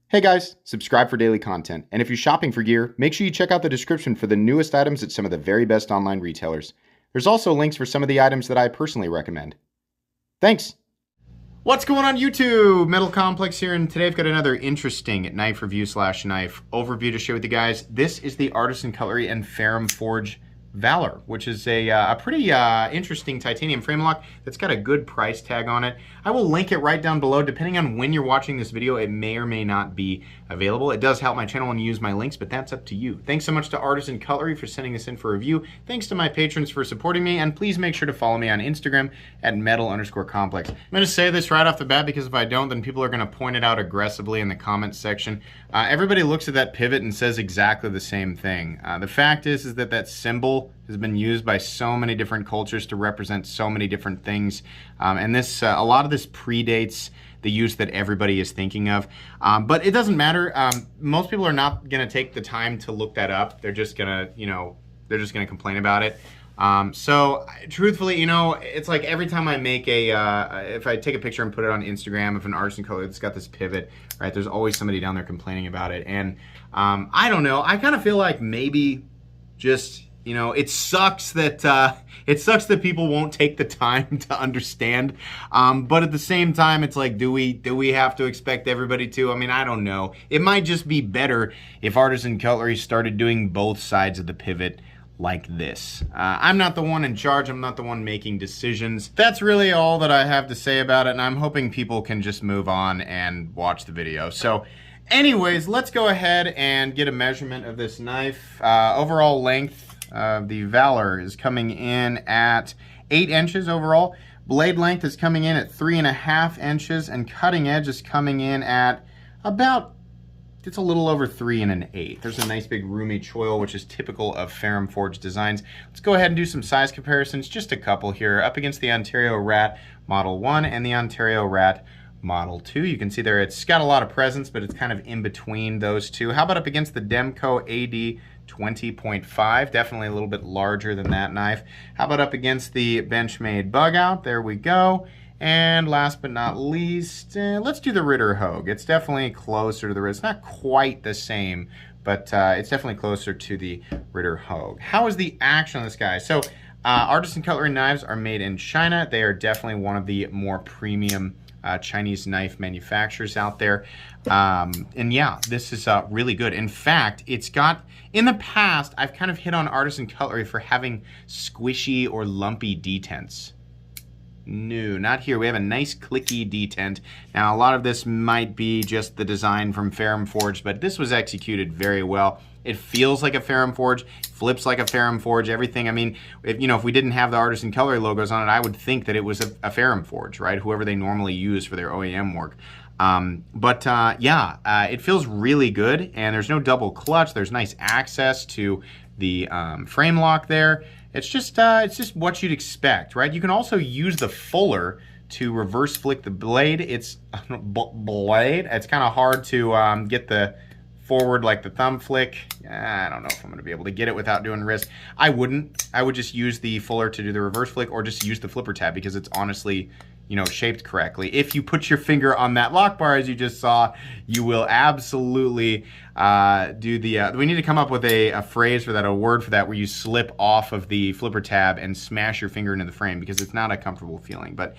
Hey guys, subscribe for daily content. And if you're shopping for gear, make sure you check out the description for the newest items at some of the very best online retailers. There's also links for some of the items that I personally recommend. Thanks! What's going on YouTube? Metal Complex here, and today I've got another interesting knife review / knife overview to share with you guys. This is the Artisan Cutlery and Ferrum Forge Valor, which is a pretty interesting titanium frame lock that's got a good price tag on it. I will link it right down below. Depending on when you're watching this video, it may or may not be available. It does help my channel when you use my links, but that's up to you. Thanks so much to Artisan Cutlery for sending this in for review. Thanks to my patrons for supporting me, and please make sure to follow me on Instagram at metal_complex. I'm going to say this right off the bat because if I don't, then people are going to point it out aggressively in the comments section. Everybody looks at that pivot and says exactly the same thing. The fact is that that symbol has been used by so many different cultures to represent so many different things, and this a lot of this predates the use that everybody is thinking of, but it doesn't matter. Most people are not going to take the time to look that up. They're just gonna, they're just gonna complain about it. So truthfully, it's like every time I make if I take a picture and put it on Instagram of an Artisan Cutlery that's got this pivot, right, there's always somebody down there complaining about it. And I don't know, I kind of feel like maybe just, it sucks that people won't take the time to understand. But at the same time, it's like, do we have to expect everybody to? I mean, I don't know. It might just be better if Artisan Cutlery started doing both sides of the pivot like this. I'm not the one in charge. I'm not the one making decisions. That's really all that I have to say about it, and I'm hoping people can just move on and watch the video. So anyways, let's go ahead and get a measurement of this knife. Overall length of the Valor is coming in at 8 inches overall. Blade length is coming in at 3.5 inches, and cutting edge is coming in at about, it's a little over 3 1/8. There's a nice big roomy choil, which is typical of Ferrum Forge designs. Let's go ahead and do some size comparisons, just a couple here, up against the Ontario Rat Model 1 and the Ontario Rat Model 2. You can see there it's got a lot of presence, but it's kind of in between those two. How about up against the Demco AD 20.5? Definitely a little bit larger than that knife. How about up against the Benchmade Bug Out? There we go. And last but not least, let's do the Ritter Hogue. It's definitely closer to the Ritter. It's not quite the same, but it's definitely closer to the Ritter Hogue. How is the action on this guy? So Artisan Cutlery knives are made in China. They are definitely one of the more premium Chinese knife manufacturers out there. And yeah, this is really good. In fact, it's got, in the past, I've kind of hit on Artisan Cutlery for having squishy or lumpy detents. No, not here. We have a nice clicky detent. Now, a lot of this might be just the design from Ferrum Forge, but this was executed very well. It feels like a Ferrum Forge, flips like a Ferrum Forge, everything. I mean, if we didn't have the Artisan Cutlery logos on it, I would think that it was a Ferrum Forge, right? Whoever they normally use for their OEM work. It feels really good, and there's no double clutch. There's nice access to the frame lock there. It's just what you'd expect, right? You can also use the fuller to reverse flick the blade. It's It's kind of hard to get the forward like the thumb flick. I don't know if I'm going to be able to get it without doing wrist. I wouldn't. I would just use the fuller to do the reverse flick, or just use the flipper tab because it's honestly, shaped correctly. If you put your finger on that lock bar, as you just saw, you will absolutely do the, we need to come up with a phrase for that, a word for that, where you slip off of the flipper tab and smash your finger into the frame, because it's not a comfortable feeling. But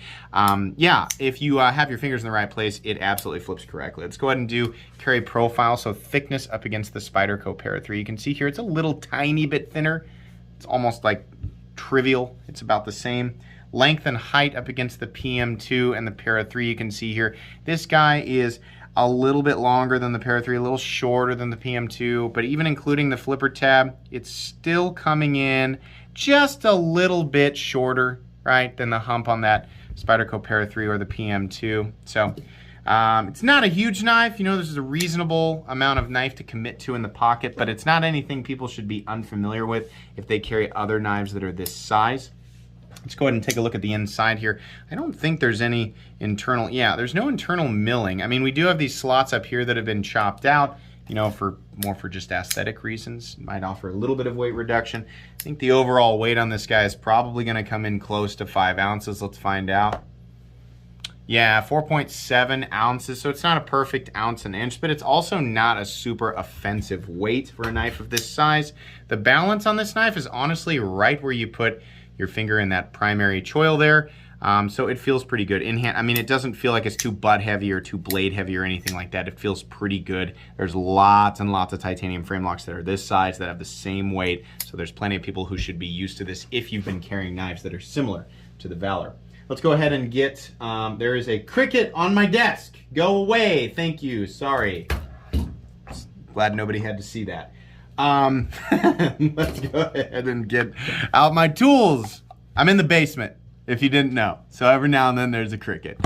yeah, if you have your fingers in the right place, it absolutely flips correctly. Let's go ahead and do carry profile. So thickness up against the Spyderco Para 3. You can see here it's a little tiny bit thinner. It's almost like trivial. It's about the same. Length and height up against the PM2 and the Para 3. You can see here, this guy is a little bit longer than the Para 3, a little shorter than the PM2, but even including the flipper tab, it's still coming in just a little bit shorter, right, than the hump on that Spyderco Para 3 or the PM2. So it's not a huge knife. This is a reasonable amount of knife to commit to in the pocket, but it's not anything people should be unfamiliar with if they carry other knives that are this size. Let's go ahead and take a look at the inside here. I don't think there's any internal, there's no internal milling. I mean, we do have these slots up here that have been chopped out, for just aesthetic reasons. It might offer a little bit of weight reduction. I think the overall weight on this guy is probably going to come in close to 5 ounces. Let's find out. Yeah, 4.7 ounces, so it's not a perfect ounce an inch, but it's also not a super offensive weight for a knife of this size. The balance on this knife is honestly right where you put your finger in that primary choil there. So it feels pretty good in hand. I mean, it doesn't feel like it's too butt heavy or too blade heavy or anything like that. It feels pretty good. There's lots and lots of titanium frame locks that are this size that have the same weight. So there's plenty of people who should be used to this if you've been carrying knives that are similar to the Valor. Let's go ahead and get, there is a cricket on my desk. Go away, thank you, sorry. Glad nobody had to see that. Let's go ahead and get out my tools. I'm in the basement, if you didn't know. So every now and then there's a cricket.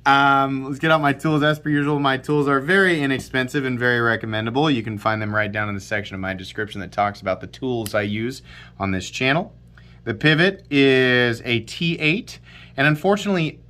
Let's get out my tools. As per usual, my tools are very inexpensive and very recommendable. You can find them right down in the section of my description that talks about the tools I use on this channel. The pivot is a T8. And unfortunately,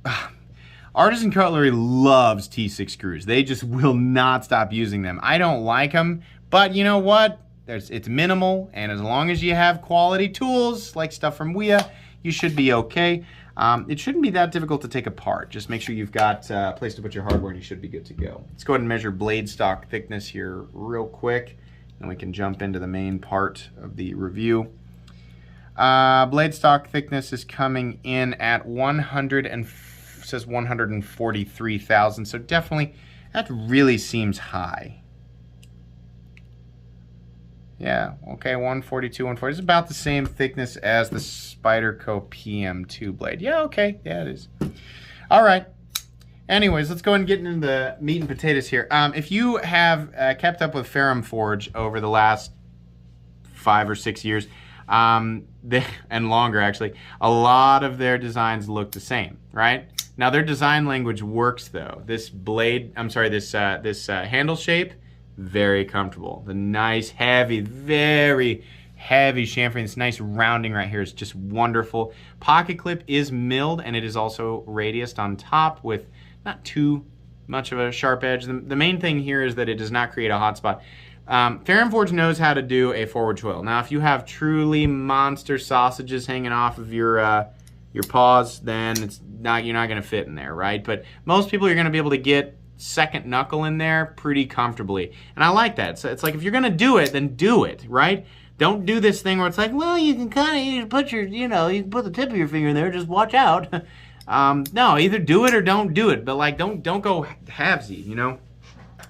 Artisan Cutlery loves T6 screws. They just will not stop using them. I don't like them, but you know what? It's minimal, and as long as you have quality tools, like stuff from Ouija, you should be okay. It shouldn't be that difficult to take apart. Just make sure you've got a place to put your hardware, and you should be good to go. Let's go ahead and measure blade stock thickness here real quick, and we can jump into the main part of the review. Blade stock thickness is coming in at 143 thousandths, so definitely that really seems high. Yeah, okay, 142, 140. It's about the same thickness as the Spyderco PM2 blade. Yeah, okay, yeah, it is. All right. Anyways, let's go ahead and get into the meat and potatoes here. If you have kept up with Ferrum Forge over the last 5 or 6 years, and longer actually, a lot of their designs look the same, right? Now their design language works though. This blade, I'm sorry, this handle shape, very comfortable. The nice, heavy, very heavy chamfering, this nice rounding right here is just wonderful. Pocket clip is milled, and it is also radiused on top with not too much of a sharp edge. The main thing here is that it does not create a hot spot. Ferrum Forge knows how to do a forward choil. Now, if you have truly monster sausages hanging off of your paws, then you're not going to fit in there, right? But most people, you're going to be able to get second knuckle in there pretty comfortably, and I like that. So it's like if you're going to do it, then do it, right? Don't do this thing where it's like, well, you can kind of put your, you can put the tip of your finger in there. Just watch out. No, either do it or don't do it. But like, don't go halvesy.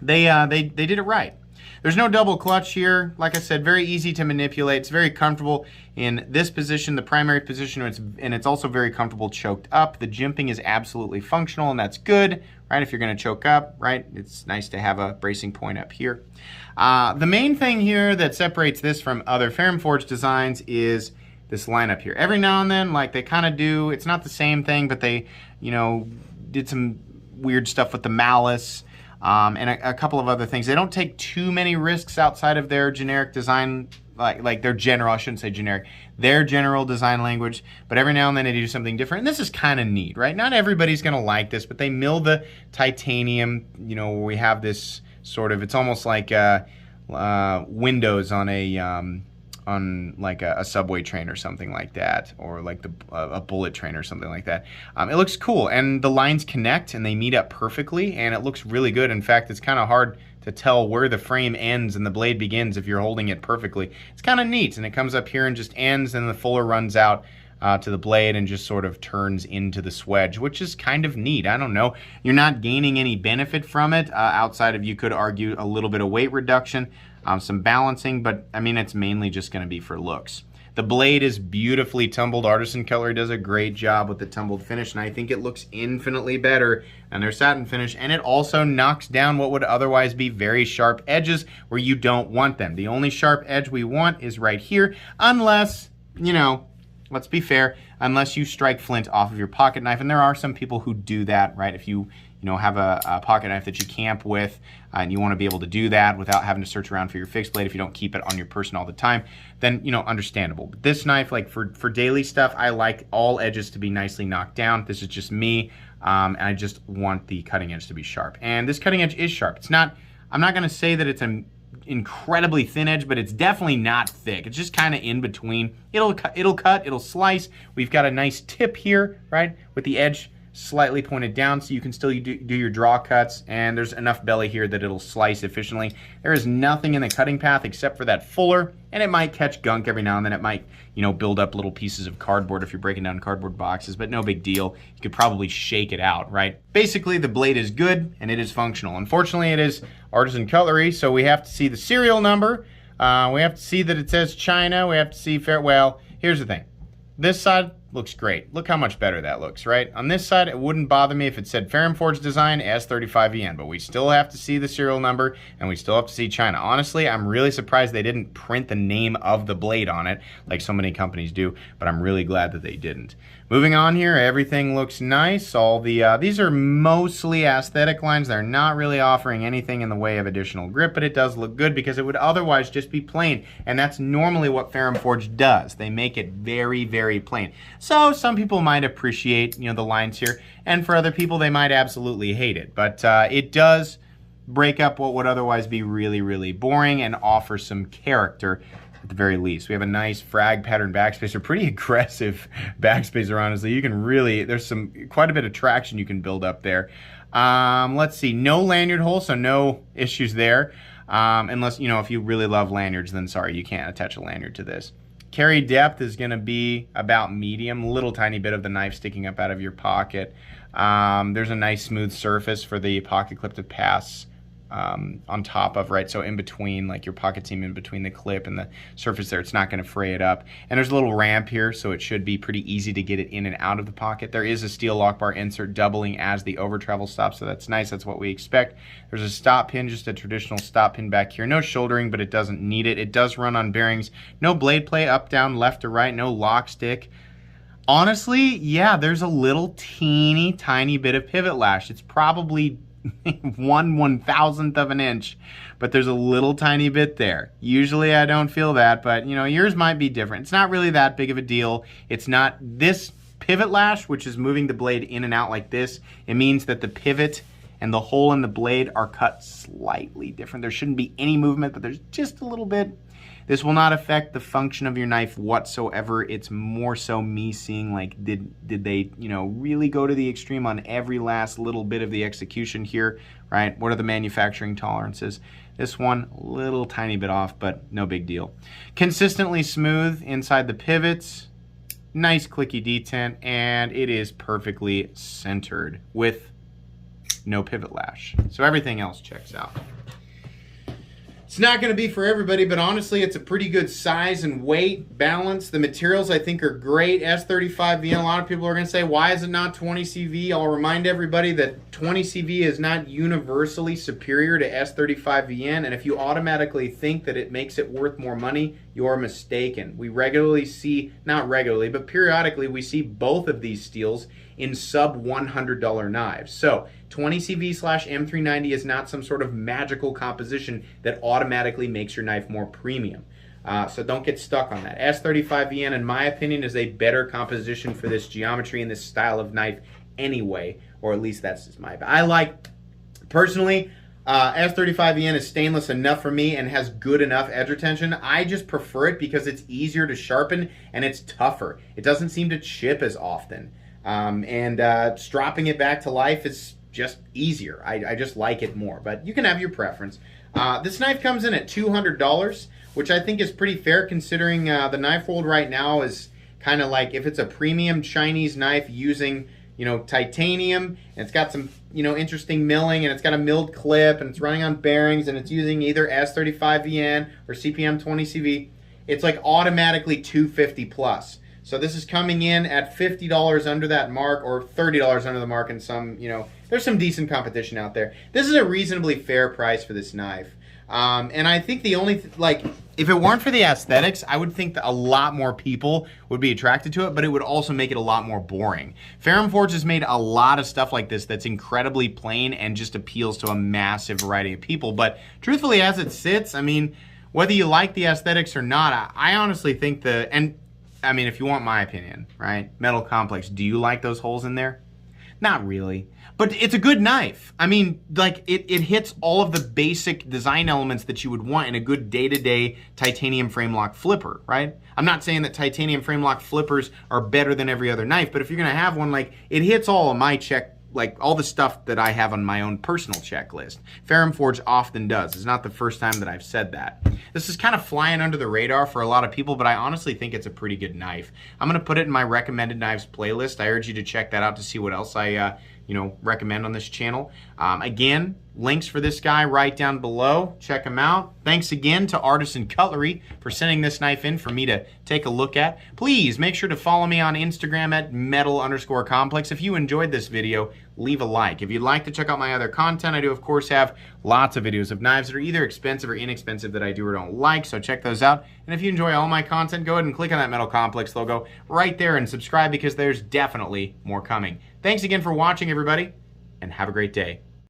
They did it right. There's no double clutch here. Like I said, very easy to manipulate. It's very comfortable in this position, the primary position, and it's also very comfortable choked up. The jimping is absolutely functional, and that's good, right? If you're going to choke up, right? It's nice to have a bracing point up here. The main thing here that separates this from other Ferrum Forge designs is this lineup here. Every now and then, like they kind of do, it's not the same thing, but they, did some weird stuff with the malice. And a couple of other things. They don't take too many risks outside of their generic design, like their general, I shouldn't say generic, their general design language, but every now and then they do something different. And this is kind of neat, right? Not everybody's going to like this, but they mill the titanium, where we have this sort of, it's almost like windows on a subway train or something like that, or like a bullet train or something like that. It looks cool, and the lines connect and they meet up perfectly, and it looks really good. In fact, it's kind of hard to tell where the frame ends and the blade begins if you're holding it perfectly. It's kind of neat, and it comes up here and just ends, and the fuller runs out to the blade and just sort of turns into the swedge, which is kind of neat. I don't know. You're not gaining any benefit from it outside of, you could argue, a little bit of weight reduction. Some balancing, but I mean, it's mainly just going to be for looks. The blade is beautifully tumbled. Artisan Cutlery does a great job with the tumbled finish, and I think it looks infinitely better than their satin finish, and it also knocks down what would otherwise be very sharp edges where you don't want them. The only sharp edge we want is right here, unless, let's be fair, unless you strike flint off of your pocket knife, and there are some people who do that, right? If you have a pocket knife that you camp with, and you want to be able to do that without having to search around for your fixed blade if you don't keep it on your person all the time, then, understandable. But this knife, like for daily stuff, I like all edges to be nicely knocked down. This is just me, and I just want the cutting edge to be sharp. And this cutting edge is sharp. It's not, I'm not going to say that it's an incredibly thin edge, but it's definitely not thick. It's just kind of in between. It'll cut, it'll slice. We've got a nice tip here, right, with the edge slightly pointed down so you can still do your draw cuts, and there's enough belly here that it'll slice efficiently. There is nothing in the cutting path except for that fuller, and it might catch gunk every now and then. It might, build up little pieces of cardboard if you're breaking down cardboard boxes, but no big deal. You could probably shake it out, right? Basically, the blade is good and it is functional. Unfortunately, it is Artisan Cutlery, so we have to see the serial number. We have to see that it says China. We have to see well, here's the thing. This side looks great. Look how much better that looks, right? On this side, it wouldn't bother me if it said Forge Design S35EN, but we still have to see the serial number and we still have to see China. Honestly, I'm really surprised they didn't print the name of the blade on it like so many companies do, but I'm really glad that they didn't. Moving on here, everything looks nice. All the these are mostly aesthetic lines. They're not really offering anything in the way of additional grip, but it does look good because it would otherwise just be plain, and that's normally what Forge does. They make it very, very plain. So some people might appreciate, the lines here, and for other people they might absolutely hate it. But it does break up what would otherwise be really, really boring and offer some character at the very least. We have a nice frag pattern backspacer, pretty aggressive backspacer, honestly. You can really, there's quite a bit of traction you can build up there. Let's see, no lanyard hole, so no issues there. Unless, if you really love lanyards, then sorry, you can't attach a lanyard to this. Carry depth is going to be about medium, little tiny bit of the knife sticking up out of your pocket. There's a nice smooth surface for the pocket clip to pass on top of, right? So in between, like your pocket seam in between the clip and the surface there, it's not going to fray it up. And there's a little ramp here, so it should be pretty easy to get it in and out of the pocket. There is a steel lock bar insert doubling as the over travel stop, so that's nice. That's what we expect. There's a stop pin, just a traditional stop pin back here. No shouldering, but it doesn't need it. It does run on bearings. No blade play up, down, left or right. No lock stick. Honestly, yeah, there's a little teeny tiny bit of pivot lash. It's probably 1/1000th of an inch, but there's a little tiny bit there. Usually I don't feel that, but yours might be different. It's not really that big of a deal. It's not this pivot lash, which is moving the blade in and out like this. It means that the pivot and the hole in the blade are cut slightly different. There shouldn't be any movement, but there's just a little bit. This will not affect the function of your knife whatsoever. It's more so me seeing, like, did they, really go to the extreme on every last little bit of the execution here, right? What are the manufacturing tolerances? This one, a little tiny bit off, but no big deal. Consistently smooth inside the pivots. Nice clicky detent, and it is perfectly centered with no pivot lash. So everything else checks out. It's not going to be for everybody, but honestly, it's a pretty good size and weight balance. The materials, I think, are great. S35VN, a lot of people are going to say, why is it not 20CV? I'll remind everybody that 20CV is not universally superior to S35VN, and if you automatically think that it makes it worth more money, you're mistaken. We regularly see, not regularly, but periodically, we see both of these steels in sub $100 knives. So 20CV/M390 is not some sort of magical composition that automatically makes your knife more premium. So don't get stuck on that. S35VN, in my opinion, is a better composition for this geometry and this style of knife anyway, or at least that's just my, I like, personally, S35VN is stainless enough for me and has good enough edge retention. I just prefer it because it's easier to sharpen and it's tougher. It doesn't seem to chip as often. Stropping it back to life is just easier. I just like it more, but you can have your preference. This knife comes in at $200, which I think is pretty fair considering the knife world right now is kind of like if it's a premium Chinese knife using, titanium, and it's got some, interesting milling, and it's got a milled clip, and it's running on bearings, and it's using either S35VN or CPM 20CV, it's like automatically $250 plus. So this is coming in at $50 under that mark, or $30 under the mark, and some, there's some decent competition out there. This is a reasonably fair price for this knife. And I think the only, if it weren't for the aesthetics, I would think that a lot more people would be attracted to it, but it would also make it a lot more boring. Forge has made a lot of stuff like this that's incredibly plain and just appeals to a massive variety of people. But truthfully, as it sits, I mean, whether you like the aesthetics or not, I honestly think if you want my opinion, right? Metal Complex, do you like those holes in there? Not really. But it's a good knife. I mean, like, it hits all of the basic design elements that you would want in a good day-to-day titanium frame lock flipper, right? I'm not saying that titanium frame lock flippers are better than every other knife, but if you're gonna have one, like, it hits all of my like all the stuff that I have on my own personal checklist. Ferrum Forge often does. It's not the first time that I've said that. This is kind of flying under the radar for a lot of people, but I honestly think it's a pretty good knife. I'm gonna put it in my recommended knives playlist. I urge you to check that out to see what else I recommend on this channel. Again, links for this guy right down below. Check him out. Thanks again to Artisan Cutlery for sending this knife in for me to take a look at. Please make sure to follow me on Instagram at metal_complex. If you enjoyed this video, leave a like. If you'd like to check out my other content, I do of course have lots of videos of knives that are either expensive or inexpensive that I do or don't like, so check those out. And if you enjoy all my content, go ahead and click on that Metal Complex logo right there and subscribe because there's definitely more coming. Thanks again for watching, everybody, and have a great day.